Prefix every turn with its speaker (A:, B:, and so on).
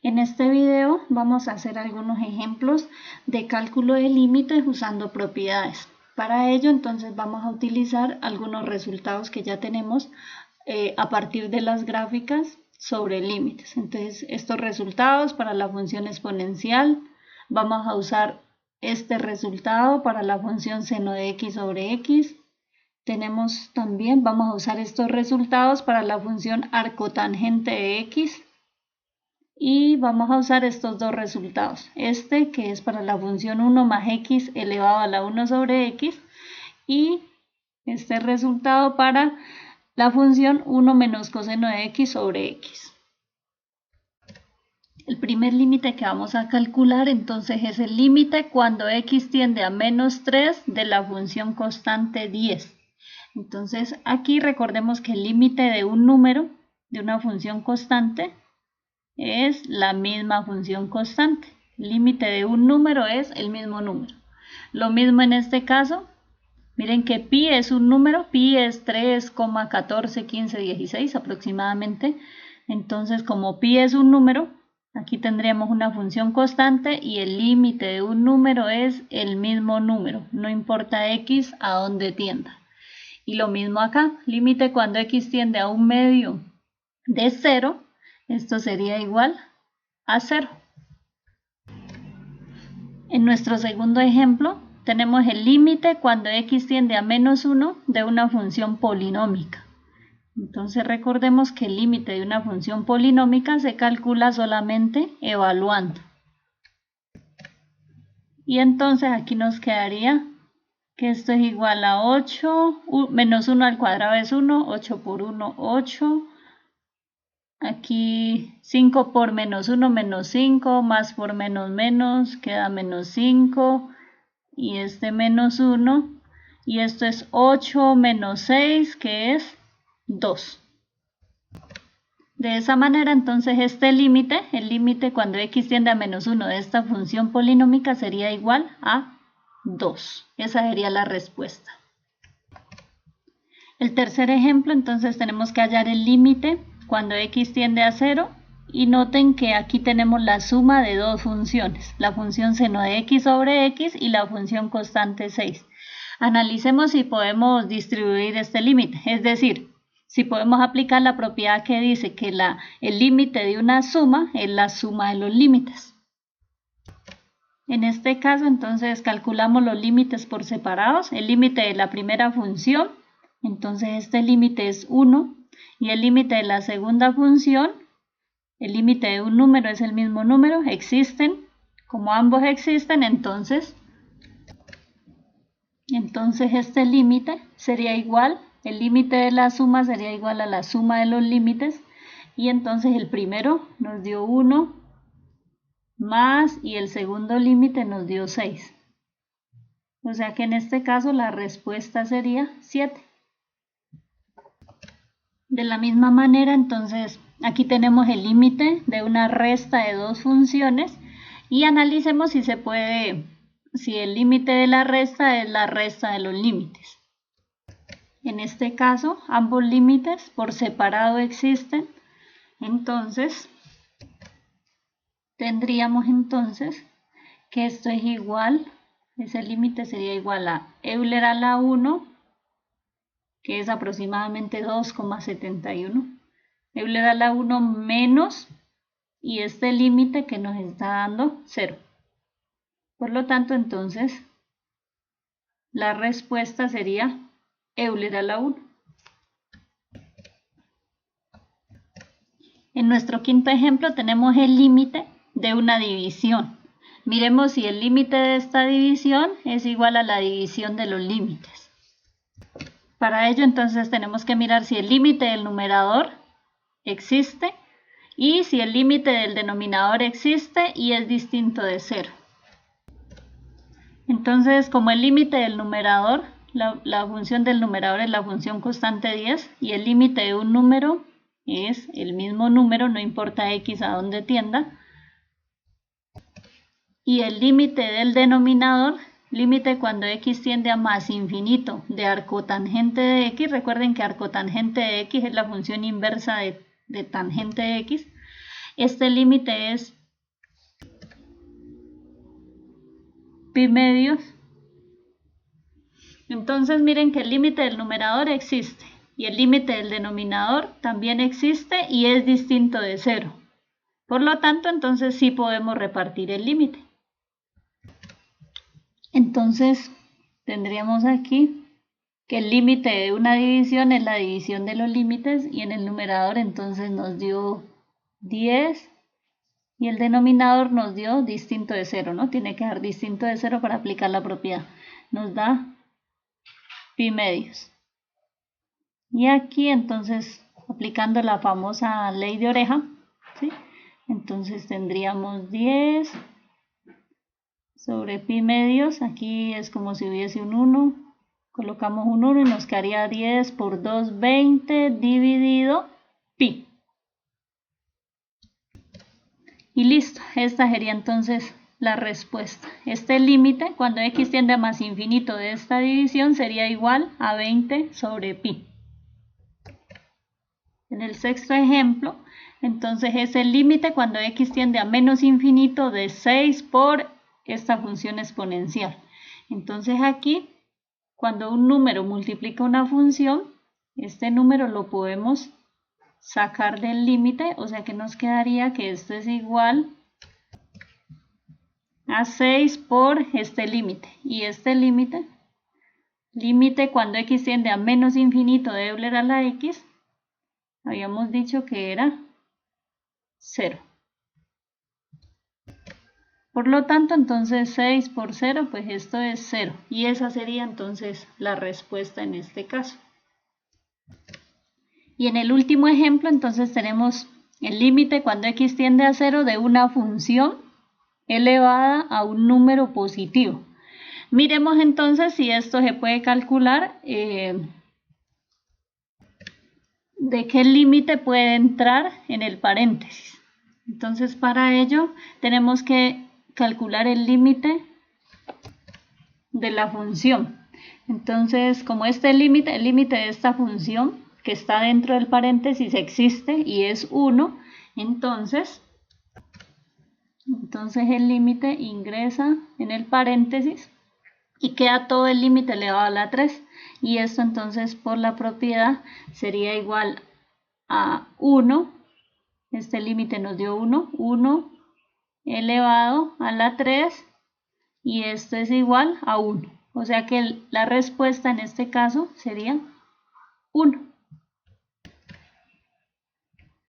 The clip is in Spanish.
A: En este video vamos a hacer algunos ejemplos de cálculo de límites usando propiedades. Para ello entonces vamos a utilizar algunos resultados que ya tenemos a partir de las gráficas sobre límites. Entonces estos resultados para la función exponencial, vamos a usar este resultado para la función seno de x sobre x. Vamos a usar estos resultados para la función arcotangente de x. Y vamos a usar estos dos resultados, este que es para la función 1 más x elevado a la 1 sobre x y este resultado para la función 1 menos coseno de x sobre x. El primer límite que vamos a calcular entonces es el límite cuando x tiende a menos 3 de la función constante 10. Entonces aquí recordemos que el límite de un número, de una función constante, es la misma función constante. El límite de un número es el mismo número. Lo mismo en este caso. Miren que pi es un número, pi es 3,141516 aproximadamente. Entonces, como pi es un número, aquí tendríamos una función constante y el límite de un número es el mismo número, no importa x a dónde tienda. Y lo mismo acá, límite cuando x tiende a un medio de 0, esto sería igual a 0. En nuestro segundo ejemplo tenemos el límite cuando x tiende a menos 1 de una función polinómica. Entonces recordemos que el límite de una función polinómica se calcula solamente evaluando. Y entonces aquí nos quedaría que esto es igual a 8, menos 1 al cuadrado es 1, 8 por 1, 8. Aquí 5 por menos 1, menos 5, más por menos menos, queda menos 5, y este menos 1, y esto es 8 menos 6, que es 2. De esa manera, entonces, este límite, el límite cuando x tiende a menos 1 de esta función polinómica sería igual a 2. Esa sería la respuesta. El tercer ejemplo, entonces, tenemos que hallar el límite cuando x tiende a 0 y noten que aquí tenemos la suma de dos funciones, la función seno de x sobre x y la función constante 6. Analicemos si podemos distribuir este límite, es decir, si podemos aplicar la propiedad que dice que el límite de una suma es la suma de los límites. En este caso, entonces, calculamos los límites por separados. El límite de la primera función, entonces este límite es 1. Y el límite de la segunda función, el límite de un número es el mismo número, existen. Como ambos existen, entonces este límite sería igual, el límite de la suma sería igual a la suma de los límites. Y entonces el primero nos dio 1 más y el segundo límite nos dio 6. O sea que en este caso la respuesta sería 7. De la misma manera, entonces, aquí tenemos el límite de una resta de dos funciones y analicemos si el límite de la resta es la resta de los límites. En este caso, ambos límites por separado existen, entonces, tendríamos entonces que esto es igual, ese límite sería igual a Euler a la 1, que es aproximadamente 2,71. Euler a la 1 menos, y este límite que nos está dando 0. Por lo tanto, entonces, la respuesta sería Euler a la 1. En nuestro quinto ejemplo tenemos el límite de una división. Miremos si el límite de esta división es igual a la división de los límites. Para ello, entonces, tenemos que mirar si el límite del numerador existe y si el límite del denominador existe y es distinto de 0. Entonces, como el límite del numerador, la función del numerador es la función constante 10 y el límite de un número es el mismo número, no importa x a dónde tienda, y el límite del denominador, límite cuando x tiende a más infinito de arcotangente de x. Recuerden que arcotangente de x es la función inversa de tangente de x. Este límite es pi medios. Entonces miren que el límite del numerador existe y el límite del denominador también existe y es distinto de 0. Por lo tanto, entonces sí podemos repartir el límite. Entonces tendríamos aquí que el límite de una división es la división de los límites y en el numerador entonces nos dio 10 y el denominador nos dio distinto de 0, ¿no? Tiene que dar distinto de 0 para aplicar la propiedad. Nos da pi medios. Y aquí entonces, aplicando la famosa ley de oreja, ¿sí? Entonces tendríamos 10 sobre pi medios. Aquí es como si hubiese un 1. Colocamos un 1 y nos quedaría 10 por 2, 20 dividido pi. Y listo, esta sería entonces la respuesta. Este límite, cuando x tiende a más infinito de esta división, sería igual a 20 sobre pi. En el sexto ejemplo, entonces es el límite cuando x tiende a menos infinito de 6 por esta función exponencial. Entonces aquí, cuando un número multiplica una función, este número lo podemos sacar del límite, o sea que nos quedaría que esto es igual a 6 por este límite. Y este límite cuando x tiende a menos infinito de Euler a la x, habíamos dicho que era 0. Por lo tanto, entonces 6 por 0, pues esto es 0. Y esa sería entonces la respuesta en este caso. Y en el último ejemplo, entonces tenemos el límite cuando x tiende a 0 de una función elevada a un número positivo. Miremos entonces si esto se puede calcular, de qué límite puede entrar en el paréntesis. Entonces para ello tenemos que calcular el límite de la función. Entonces como el límite de esta función que está dentro del paréntesis existe y es 1, entonces el límite ingresa en el paréntesis y queda todo el límite elevado a la 3. Y esto entonces por la propiedad sería igual a 1. Este límite nos dio 1 elevado a la 3 y esto es igual a 1. O sea que la respuesta en este caso sería 1.